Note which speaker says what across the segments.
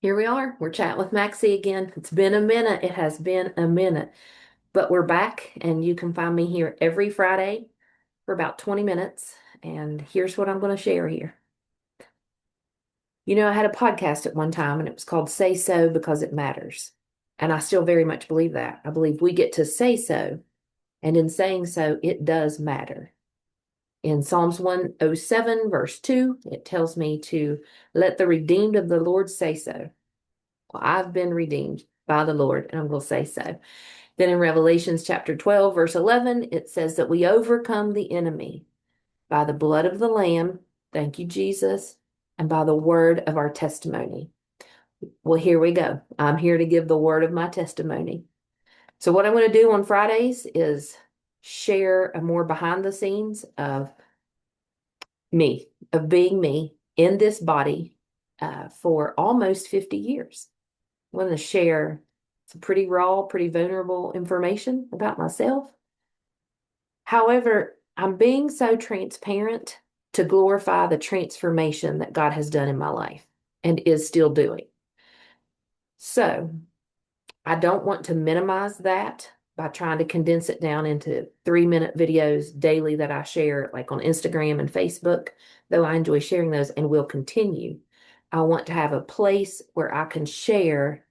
Speaker 1: Here we are. We're chatting with Maxie again. It's been a minute. It has been a minute, but we're back, and you can find me here every Friday for about 20 minutes. And here's what I'm going to share here. I had a podcast at one time, and it was called Say So Because It Matters. And I still very much believe that. I believe we get to say so, and in saying so, it does matter. In Psalms 107, verse 2, it tells me to let the redeemed of the Lord say so. Well, I've been redeemed by the Lord, and I'm going to say so. Then in Revelations chapter 12, verse 11, it says that we overcome the enemy by the blood of the Lamb, thank you, Jesus, and by the word of our testimony. Well, here we go. I'm here to give the word of my testimony. So what I'm going to do on Fridays is share a more behind the scenes of me, of being me in this body for almost 50 years. I want to share some pretty raw, pretty vulnerable information about myself. However, I'm being so transparent to glorify the transformation that God has done in my life and is still doing. So I don't want to minimize that by trying to condense it down into 3-minute videos daily that I share, like on Instagram and Facebook, though I enjoy sharing those and will continue. I want to have a place where I can share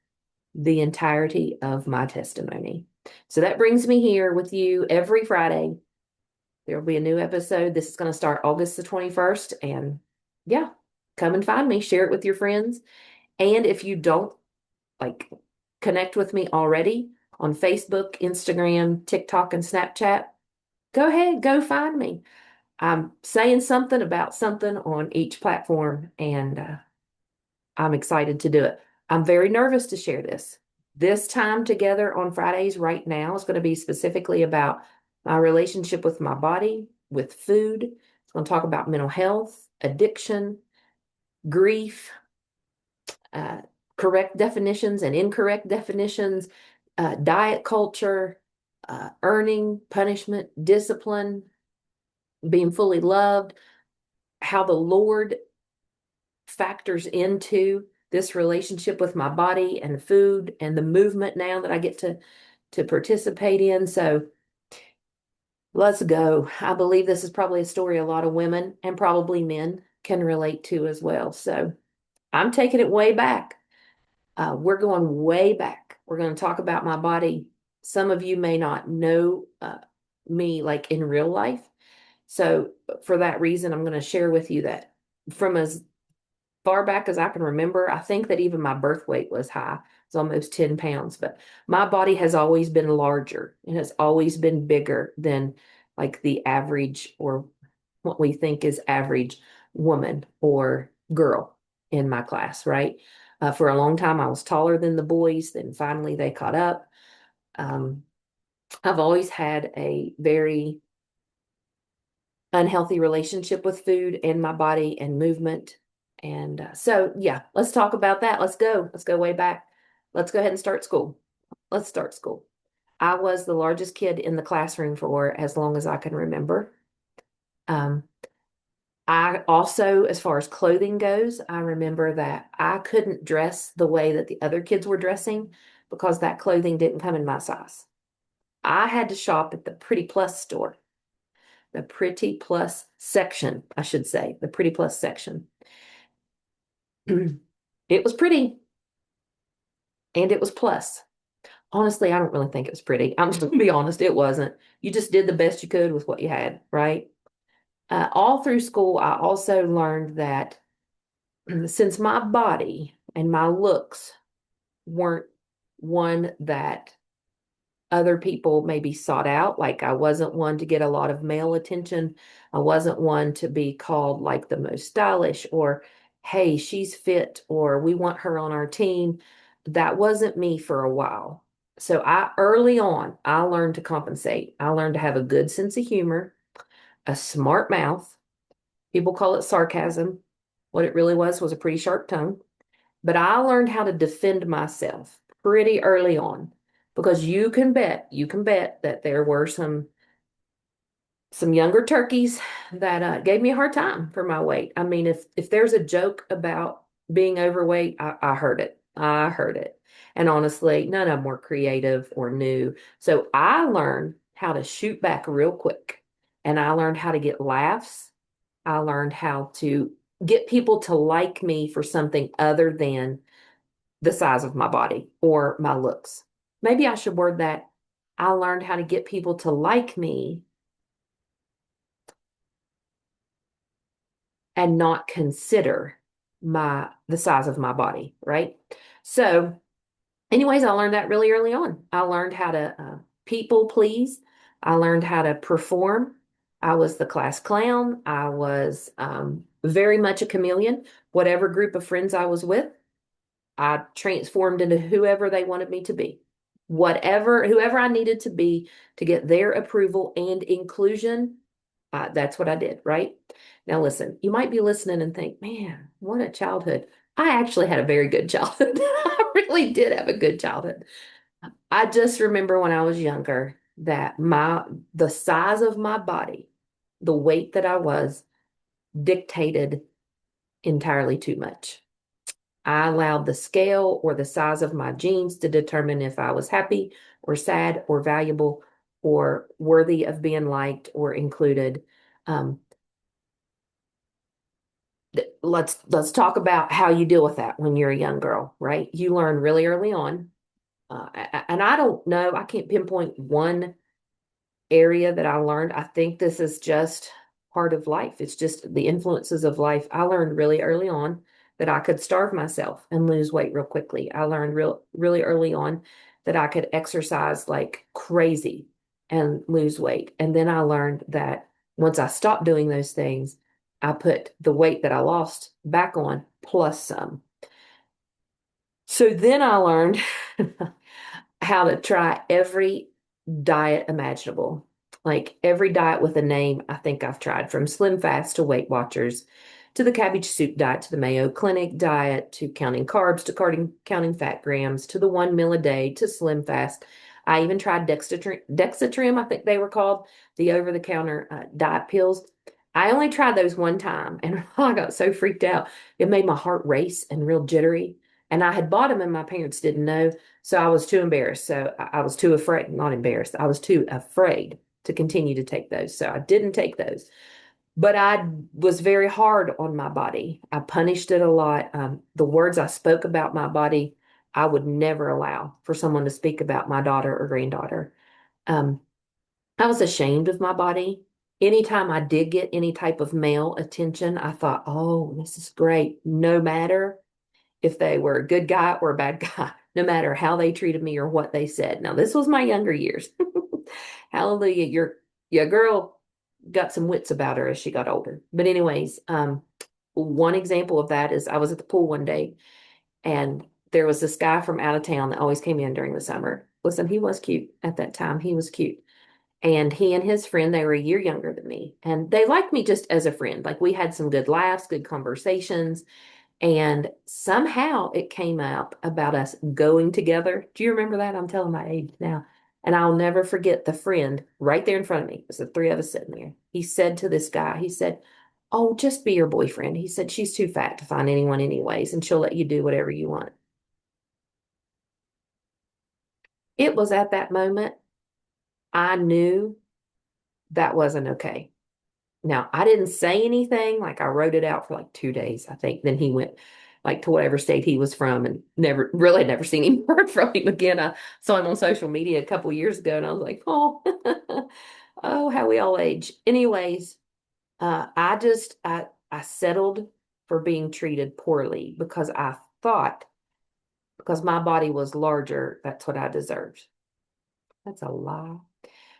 Speaker 1: the entirety of my testimony. So that brings me here with you every Friday. There will be a new episode. This is going to start August the 21st. And yeah, come and find me, share it with your friends. And if you don't like connect with me already on Facebook, Instagram, TikTok, and Snapchat, go ahead, go find me. I'm saying something about something on each platform, and I'm excited to do it. I'm very nervous to share this. This time together on Fridays right now is going to be specifically about my relationship with my body, with food. It's going to talk about mental health, addiction, grief, uh, correct definitions and incorrect definitions, diet culture, earning, punishment, discipline, being fully loved, how the Lord factors into this relationship with my body and food and the movement now that I get to participate in. So let's go. I believe this is probably a story a lot of women and probably men can relate to as well. So I'm taking it way back. We're going way back. We're going to talk about my body. Some of you may not know me like in real life. So for that reason, I'm going to share with you that from as far back as I can remember, I think that even my birth weight was high. It's almost 10 pounds, but my body has always been larger. It has always been bigger than like the average or what we think is average woman or girl in my class, right? For a long time, I was taller than the boys. Then finally they caught up. Um, I've always had a very unhealthy relationship with food and my body and movement. And so, yeah, let's talk about that. Let's go. Let's go way back. Let's go ahead and start school. Let's start school. I was the largest kid in the classroom for as long as I can remember. Um, I also, as far as clothing goes, I remember that I couldn't dress the way that the other kids were dressing because that clothing didn't come in my size. I had to shop at the Pretty Plus store, the Pretty Plus section, I should say, the Pretty Plus section. It was pretty and it was plus. Honestly, I don't really think it was pretty. I'm just gonna be honest, it wasn't. You just did the best you could with what you had, right? All through school, I also learned that since my body and my looks weren't one that other people maybe sought out, like I wasn't one to get a lot of male attention. I wasn't one to be called like the most stylish or, hey, she's fit or we want her on our team. That wasn't me for a while. So early on, I learned to compensate. I learned to have a good sense of humor, a smart mouth. People call it sarcasm. What it really was a pretty sharp tongue. But I learned how to defend myself pretty early on because you can bet that there were some younger turkeys that gave me a hard time for my weight. I mean, if there's a joke about being overweight, I heard it. I heard it. And honestly, none of them were creative or new. So I learned how to shoot back real quick. And I learned how to get laughs. I learned how to get people to like me for something other than the size of my body or my looks. Maybe I should word that. I learned how to get people to like me and not consider the size of my body, right? So, anyways, I learned that really early on. I learned how to people please. I learned how to perform. I was the class clown. I was very much a chameleon. Whatever group of friends I was with, I transformed into whoever they wanted me to be. Whoever I needed to be to get their approval and inclusion, that's what I did, right? Now, listen, you might be listening and think, man, what a childhood. I actually had a very good childhood. I really did have a good childhood. I just remember when I was younger that the size of my body, the weight that I was, dictated entirely too much. I allowed the scale or the size of my genes to determine if I was happy or sad or valuable or worthy of being liked or included. Um, let's talk about how you deal with that when you're a young girl, right? You learn really early on, and I don't know, I can't pinpoint one area that I learned. I think this is just part of life. It's just the influences of life. I learned really early on that I could starve myself and lose weight real quickly. I learned really early on that I could exercise like crazy and lose weight. And then I learned that once I stopped doing those things, I put the weight that I lost back on plus some. So then I learned how to try every diet imaginable. Like every diet with a name, I think I've tried from Slim Fast to Weight Watchers to the cabbage soup diet to the Mayo Clinic diet to counting carbs to counting fat grams to the 1 meal a day to Slim Fast. I even tried Dexatrim, I think they were called, the over-the-counter diet pills. I only tried those one time and I got so freaked out. It made my heart race and real jittery. And I had bought them and my parents didn't know. So I was too embarrassed. So I was too afraid, not embarrassed. I was too afraid to continue to take those. So I didn't take those. But I was very hard on my body. I punished it a lot. The words I spoke about my body, I would never allow for someone to speak about my daughter or granddaughter. Um, I was ashamed of my body. Anytime I did get any type of male attention, I thought, oh, this is great. No matter if they were a good guy or a bad guy, no matter how they treated me or what they said. Now, this was my younger years. Hallelujah. Your girl got some wits about her as she got older. But anyways, one example of that is I was at the pool one day and there was this guy from out of town that always came in during the summer. Listen, he was cute at that time. He was cute. And he and his friend, they were a year younger than me. And they liked me just as a friend. Like we had some good laughs, good conversations. And somehow it came up about us going together. Do you remember that? I'm telling my age now. And I'll never forget the friend right there in front of me. It was the three of us sitting there. He said to this guy, he said, oh, just be your boyfriend. He said, she's too fat to find anyone anyways, and she'll let you do whatever you want. It was at that moment I knew that wasn't okay. Now, I didn't say anything. Like I wrote it out for like 2 days, I think. Then he went like to whatever state he was from and never seen him heard from him again. I saw him on social media a couple years ago and I was like, oh, oh, how we all age. Anyways, I settled for being treated poorly because I thought because my body was larger, that's what I deserved. That's a lie.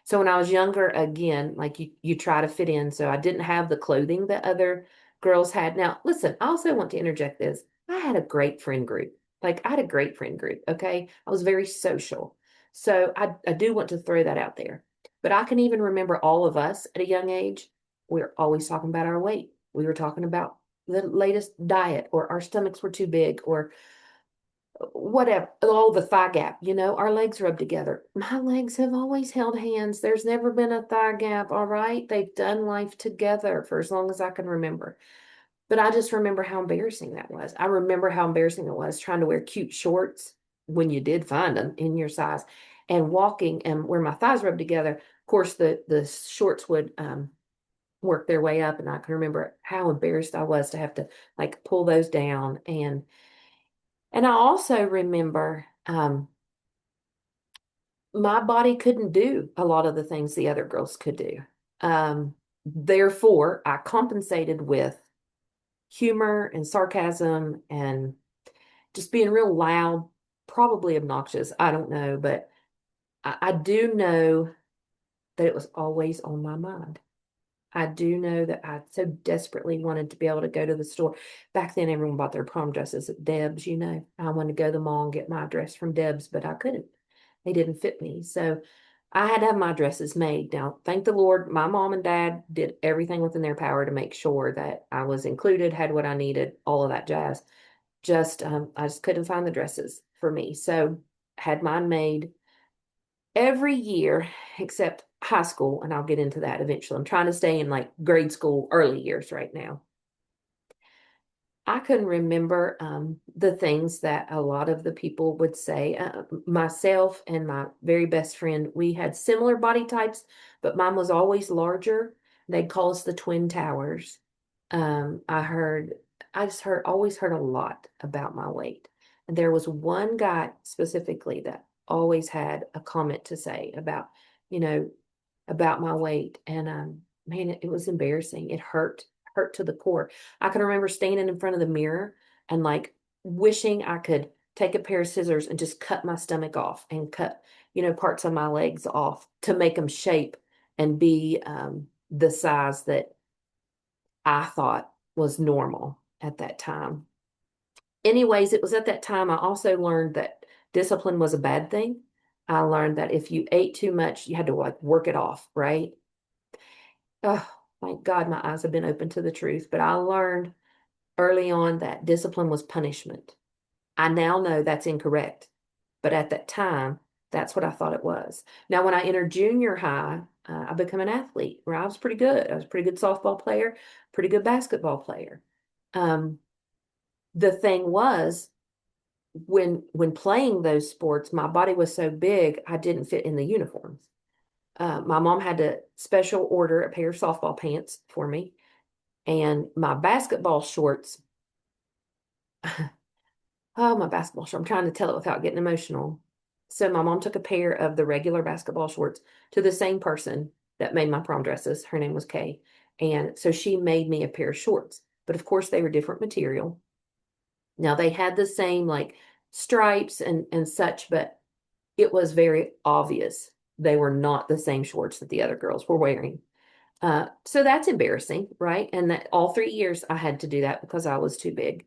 Speaker 1: So when I was younger, again, like you try to fit in. So I didn't have the clothing that other girls had. Now, listen, I also want to interject this. I had a great friend group. Like I had a great friend group. Okay. I was very social. So I do want to throw that out there. But I can even remember all of us at a young age, we were always talking about our weight. We were talking about the latest diet, or our stomachs were too big, or whatever, oh, the thigh gap, our legs rub together. My legs have always held hands. There's never been a thigh gap, all right? They've done life together for as long as I can remember. But I just remember how embarrassing that was. I remember how embarrassing it was trying to wear cute shorts when you did find them in your size and walking and where my thighs rubbed together. Of course, the shorts would work their way up, and I can remember how embarrassed I was to have to like pull those down. And I also remember my body couldn't do a lot of the things the other girls could do. Therefore, I compensated with humor and sarcasm and just being real loud, probably obnoxious. I don't know, but I do know that it was always on my mind. I do know that I so desperately wanted to be able to go to the store. Back then, everyone bought their prom dresses at Deb's, you know. I wanted to go to the mall and get my dress from Deb's, but I couldn't. They didn't fit me. So I had to have my dresses made. Now, thank the Lord, my mom and dad did everything within their power to make sure that I was included, had what I needed, all of that jazz. I just couldn't find the dresses for me. So had mine made every year except high school, and I'll get into that eventually. I'm trying to stay in like grade school, early years right now. I can remember the things that a lot of the people would say. Myself and my very best friend, we had similar body types, but mine was always larger. They'd call us the Twin Towers. Um, I heard, always heard a lot about my weight. And there was one guy specifically that always had a comment to say about, you know, about my weight. And man, it was embarrassing. It hurt to the core. I can remember standing in front of the mirror and like wishing I could take a pair of scissors and just cut my stomach off and cut, parts of my legs off to make them shape and be the size that I thought was normal at that time. Anyways, it was at that time I also learned that discipline was a bad thing. I learned that if you ate too much, you had to like work it off, right? Oh, thank God my eyes have been open to the truth. But I learned early on that discipline was punishment. I now know that's incorrect. But at that time, that's what I thought it was. Now, when I entered junior high, I became an athlete where I was pretty good. I was a pretty good softball player, pretty good basketball player. Um, the thing was, when playing those sports, my body was so big, I didn't fit in the uniforms. My mom had to special order a pair of softball pants for me, and my basketball shorts. Oh, my basketball shorts. I'm trying to tell it without getting emotional. So my mom took a pair of the regular basketball shorts to the same person that made my prom dresses. Her name was Kay. And so she made me a pair of shorts. But of course, they were different material. Now they had the same like stripes and such, but it was very obvious they were not the same shorts that the other girls were wearing. So that's embarrassing, right? And that all 3 years I had to do that because I was too big.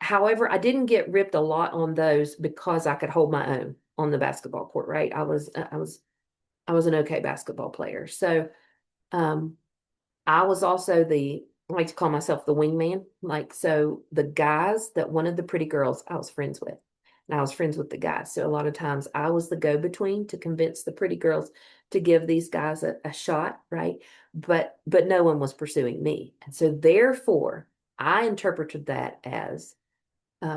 Speaker 1: However, I didn't get ripped a lot on those because I could hold my own on the basketball court, right? I was an okay basketball player. So um, I was also I like to call myself the wingman. Like, so the guys that wanted the pretty girls, I was friends with. And I was friends with the guys. So a lot of times I was the go-between to convince the pretty girls to give these guys a shot, right? But no one was pursuing me. And so therefore, I interpreted that as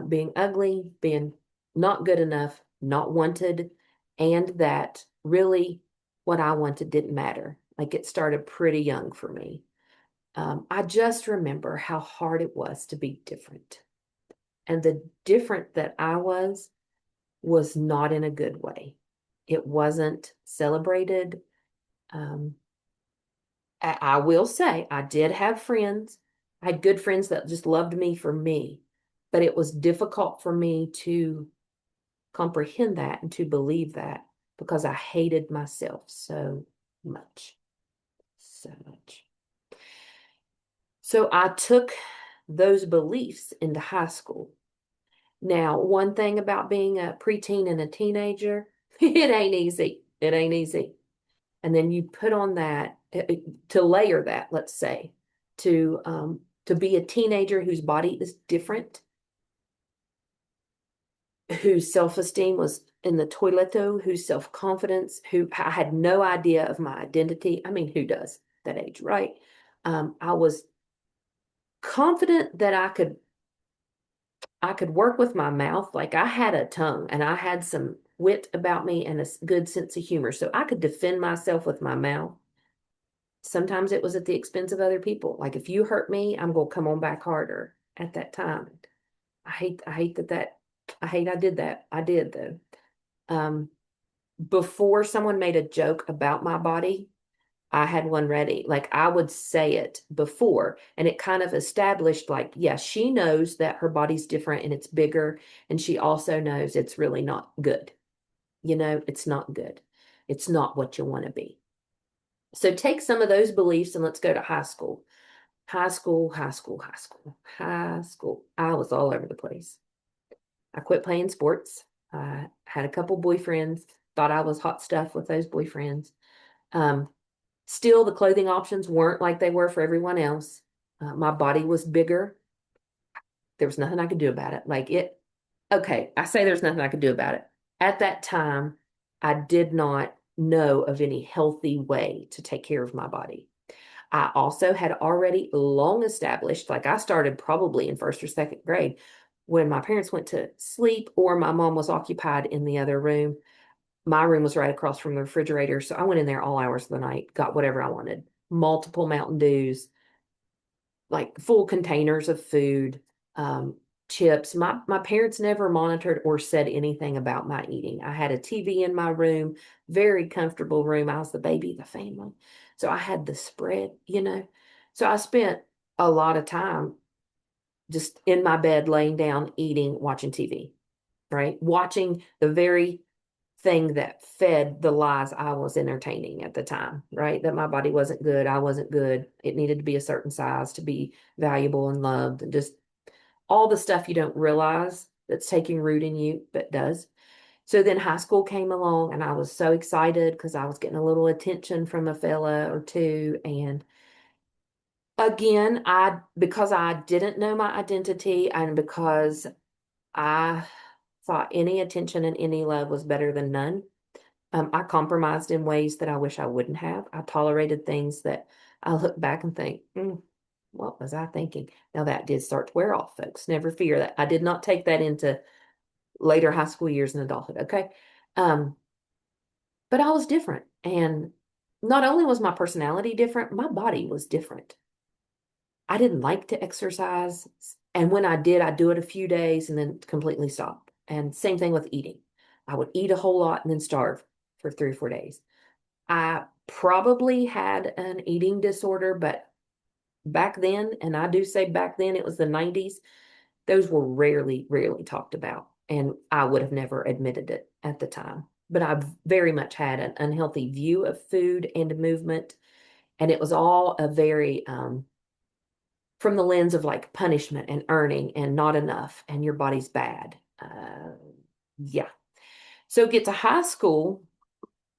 Speaker 1: being ugly, being not good enough, not wanted, and that really what I wanted didn't matter. Like it started pretty young for me. I just remember how hard it was to be different. And the different that I was not in a good way. It wasn't celebrated. Um, I will say I did have friends. I had good friends that just loved me for me, but it was difficult for me to comprehend that and to believe that because I hated myself so much, so much. So I took those beliefs into high school. Now, one thing about being a preteen and a teenager, it ain't easy. It ain't easy. And then you put on that to layer that, let's say, to be a teenager whose body is different, whose self-esteem was in the toileto, whose self-confidence, who I had no idea of my identity. I mean, who does that age, right? I was confident that I could work with my mouth. Like I had a tongue and I had some wit about me and a good sense of humor. So I could defend myself with my mouth. Sometimes it was at the expense of other people. Like if you hurt me, I'm going to come on back harder at that time. I hate I did that. I did though. Um, Before someone made a joke about my body, I had one ready. Like I would say it before, and it kind of established, like, yeah, she knows that her body's different and it's bigger, and she also knows it's really not good. It's not good. It's not what you want to be. So take some of those beliefs and let's go to high school. High school, high school, high school, high school. I was all over the place. I quit playing sports. I had a couple boyfriends, thought I was hot stuff with those boyfriends. Um, Still, the clothing options weren't like they were for everyone else. My body was bigger. There was nothing I could do about it. Okay, I say there's nothing I could do about it. At that time, I did not know of any healthy way to take care of my body. I also had already long established, like I started probably in first or second grade when my parents went to sleep or my mom was occupied in the other room. My room was right across from the refrigerator. So I went in there all hours of the night, got whatever I wanted, multiple Mountain Dews, like full containers of food, um, chips. My parents never monitored or said anything about my eating. I had a TV in my room, very comfortable room. I was the baby of the family. So I had the spread. So I spent a lot of time just in my bed, laying down, eating, watching TV, right? Watching the very thing that fed the lies I was entertaining at the time, right? That my body wasn't good. I wasn't good. It needed to be a certain size to be valuable and loved, and just all the stuff you don't realize that's taking root in you, but does. So then high school came along and I was so excited because I was getting a little attention from a fella or two. And again, because I didn't know my identity and because I thought any attention and any love was better than none, I compromised in ways that I wish I wouldn't have. I tolerated things that I look back and think, what was I thinking? Now that did start to wear off, folks. Never fear that. I did not take that into later high school years and adulthood. Okay. Um, but I was different. And not only was my personality different, my body was different. I didn't like to exercise. And when I did, I'd do it a few days and then completely stop. And same thing with eating. I would eat a whole lot and then starve for 3 or 4 days. I probably had an eating disorder, but back then, and I do say back then, it was the 90s, those were rarely, rarely talked about. And I would have never admitted it at the time. But I very much had an unhealthy view of food and movement. And it was all a very, from the lens of like punishment and earning and not enough and your body's bad. Yeah. So get to high school.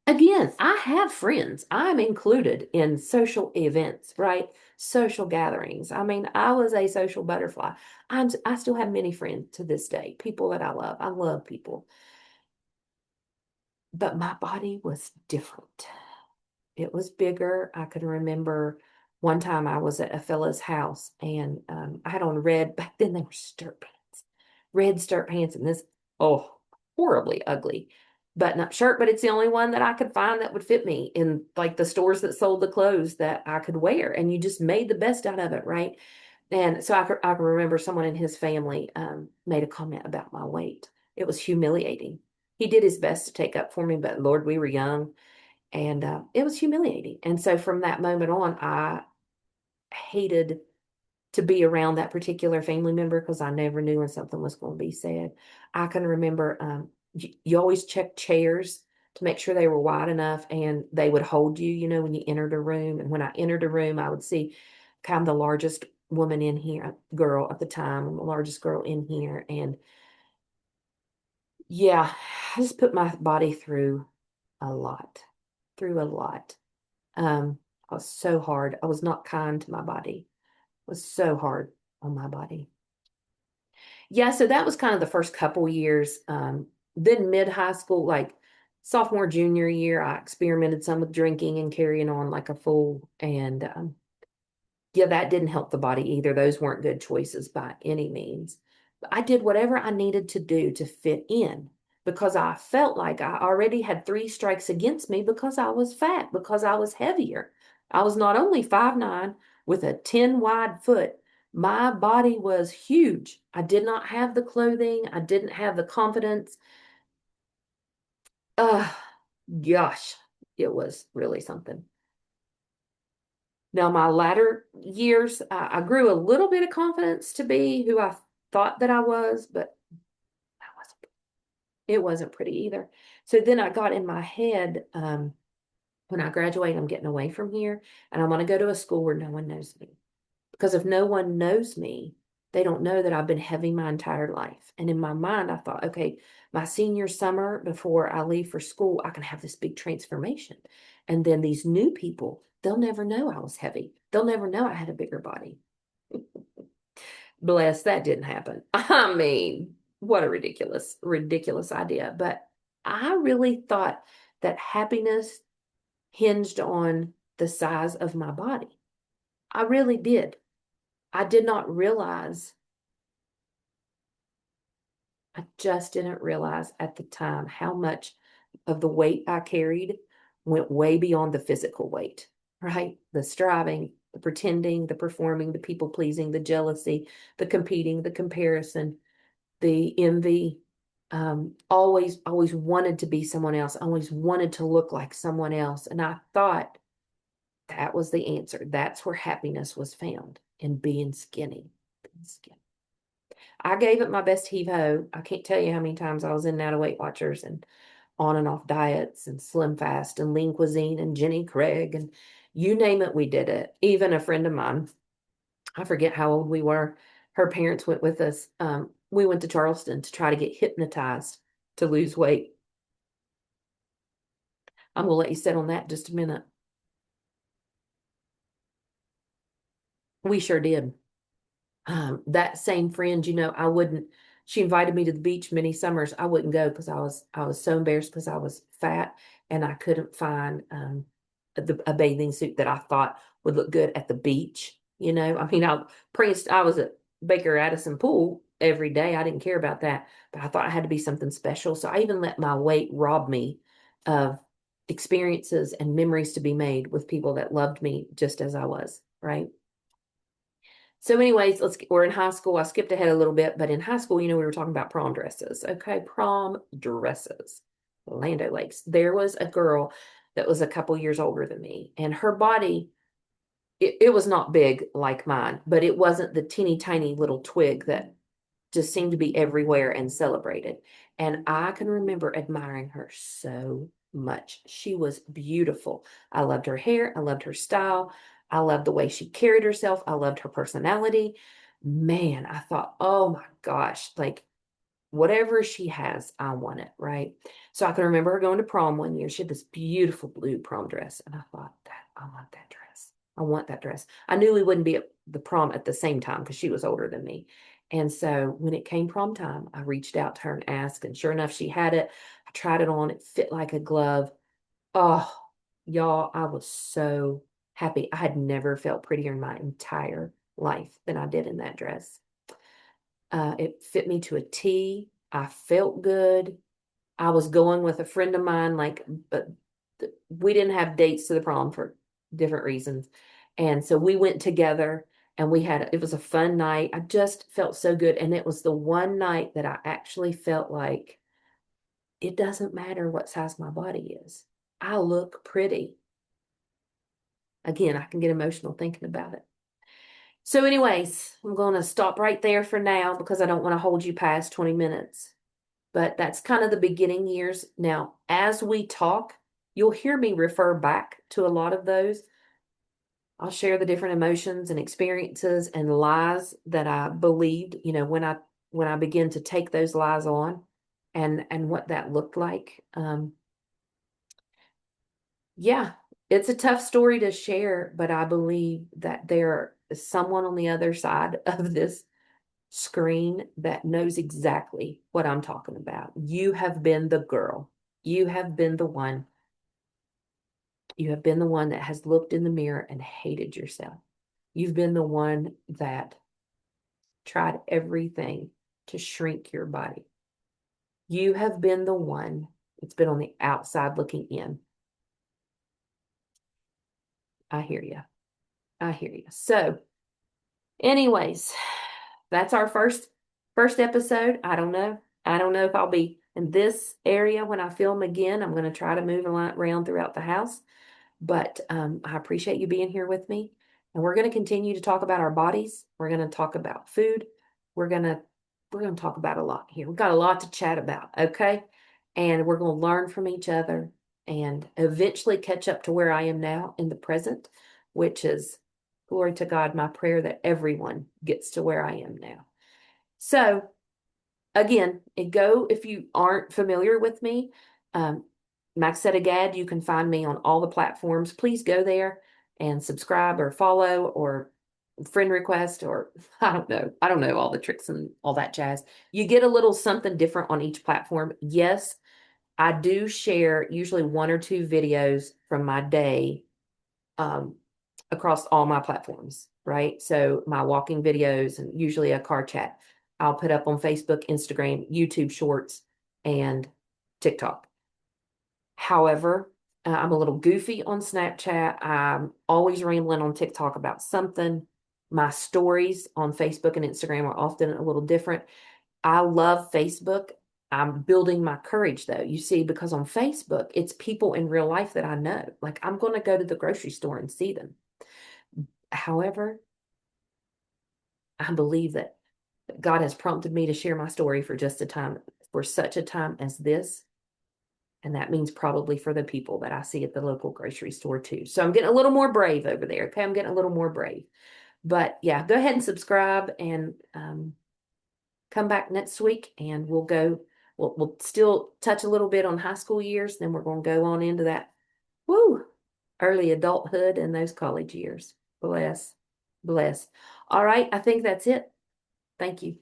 Speaker 1: Again, I have friends. I'm included in social events, right? Social gatherings. I mean, I was a social butterfly. I still have many friends to this day, people that I love. I love people. But my body was different. It was bigger. I can remember one time I was at a fella's house and I had on red, back then they were skirt pants, red skirt pants, and this, oh, horribly ugly button up shirt, but it's the only one that I could find that would fit me in like the stores that sold the clothes that I could wear. And you just made the best out of it, right? And so I can remember someone in his family made a comment about my weight. It was humiliating. He did his best to take up for me, but Lord, we were young and it was humiliating. And so from that moment on, I hated to be around that particular family member because I never knew when something was going to be said. I can remember you always check chairs to make sure they were wide enough and they would hold you, when you entered a room. And when I entered a room, I would see kind of the largest woman in here, girl at the time, the largest girl in here. And yeah, I just put my body a lot, through a lot. I was so hard. I was not kind to my body. I was so hard on my body. Yeah, so that was kind of the first couple years. Then mid high school, like sophomore, junior year, I experimented some with drinking and carrying on like a fool. And Yeah, that didn't help the body either. Those weren't good choices by any means. But I did whatever I needed to do to fit in because I felt like I already had three strikes against me because I was fat, because I was heavier. I was not only 5'9" with a 10 wide foot, my body was huge. I did not have the clothing, I didn't have the confidence. Uh, Gosh, it was really something. Now, my latter years, I grew a little bit of confidence to be who I thought that I was, but I wasn't, it wasn't pretty either. So then I got in my head, when I graduate, I'm getting away from here and I want to go to a school where no one knows me. Because if no one knows me, they don't know that I've been heavy my entire life. And in my mind, I thought, okay, my senior summer before I leave for school, I can have this big transformation. And then these new people, they'll never know I was heavy. They'll never know I had a bigger body. Bless, that didn't happen. I mean, what a ridiculous, ridiculous idea. But I really thought that happiness hinged on the size of my body. I really did. I did not realize, I just didn't realize at the time how much of the weight I carried went way beyond the physical weight, right? The striving, the pretending, the performing, the people pleasing, the jealousy, the competing, the comparison, the envy. Always wanted to be someone else, always wanted to look like someone else. And I thought that was the answer. That's where happiness was found, in being skinny. Being skinny. I gave it my best heave ho. I can't tell you how many times I was in and out of Weight Watchers and on and off diets and Slim Fast and Lean Cuisine and Jenny Craig and you name it, we did it. Even a friend of mine, I forget how old we were, her parents went with us. We went to Charleston to try to get hypnotized to lose weight. I'm gonna let you sit on that just a minute. We sure did. That same friend, I wouldn't, she invited me to the beach many summers. I wouldn't go because I was so embarrassed because I was fat and I couldn't find a bathing suit that I thought would look good at the beach. I mean, I was at Baker Addison Pool every day. I didn't care about that, but I thought I had to be something special. So I even let my weight rob me of experiences and memories to be made with people that loved me just as I was, right? So anyways, we're in high school. I skipped ahead a little bit, but in high school, we were talking about prom dresses. Okay, prom dresses. Land O'Lakes. There was a girl that was a couple years older than me, and her body, it was not big like mine, but it wasn't the teeny tiny little twig that just seemed to be everywhere and celebrated. And I can remember admiring her so much. She was beautiful. I loved her hair. I loved her style. I loved the way she carried herself. I loved her personality. Man, I thought, oh my gosh, like whatever she has, I want it, right? So I can remember her going to prom one year. She had this beautiful blue prom dress. And I thought, that I want that dress. I want that dress. I knew we wouldn't be at the prom at the same time because she was older than me. And so when it came prom time, I reached out to her and asked, and sure enough, she had it. I tried it on. It fit like a glove. Oh, y'all, I was so happy. I had never felt prettier in my entire life than I did in that dress. It fit me to a T. I felt good. I was going with a friend of mine, but we didn't have dates to the prom for different reasons. And so we went together and it was a fun night. I just felt so good. And it was the one night that I actually felt like it doesn't matter what size my body is. I look pretty. Again, I can get emotional thinking about it. So, anyways, I'm going to stop right there for now because I don't want to hold you past 20 minutes. But that's kind of the beginning years. Now, as we talk, you'll hear me refer back to a lot of those. I'll share the different emotions and experiences and lies that I believed, when I begin to take those lies on and what that looked like. Yeah, it's a tough story to share, but I believe that there is someone on the other side of this screen that knows exactly what I'm talking about. You have been the girl. You have been the one. You have been the one that has looked in the mirror and hated yourself. You've been the one that tried everything to shrink your body. You have been the one that's been on the outside looking in. I hear you. I hear you. So, anyways, that's our first episode. I don't know. I don't know if I'll be in this area when I film again. I'm going to try to move around throughout the house. But I appreciate you being here with me. And we're going to continue to talk about our bodies. We're going to talk about food. We're going to talk about a lot here. We've got a lot to chat about, okay? And we're going to learn from each other and eventually catch up to where I am now in the present, which is, glory to God, my prayer that everyone gets to where I am now. So again, if you aren't familiar with me, Maxetta Gad, you can find me on all the platforms. Please go there and subscribe or follow or friend request or I don't know. I don't know all the tricks and all that jazz. You get a little something different on each platform. Yes, I do share usually one or two videos from my day across all my platforms, right? So my walking videos and usually a car chat I'll put up on Facebook, Instagram, YouTube Shorts, and TikTok. However, I'm a little goofy on Snapchat. I'm always rambling on TikTok about something. My stories on Facebook and Instagram are often a little different. I love Facebook. I'm building my courage though, you see, because on Facebook, it's people in real life that I know. Like I'm going to go to the grocery store and see them. However, I believe that God has prompted me to share my story for such a time as this. And that means probably for the people that I see at the local grocery store too. So I'm getting a little more brave over there. Okay. I'm getting a little more brave. But yeah, go ahead and subscribe and come back next week and we'll still touch a little bit on high school years. Then we're going to go on into that early adulthood and those college years. Bless. Bless. All right. I think that's it. Thank you.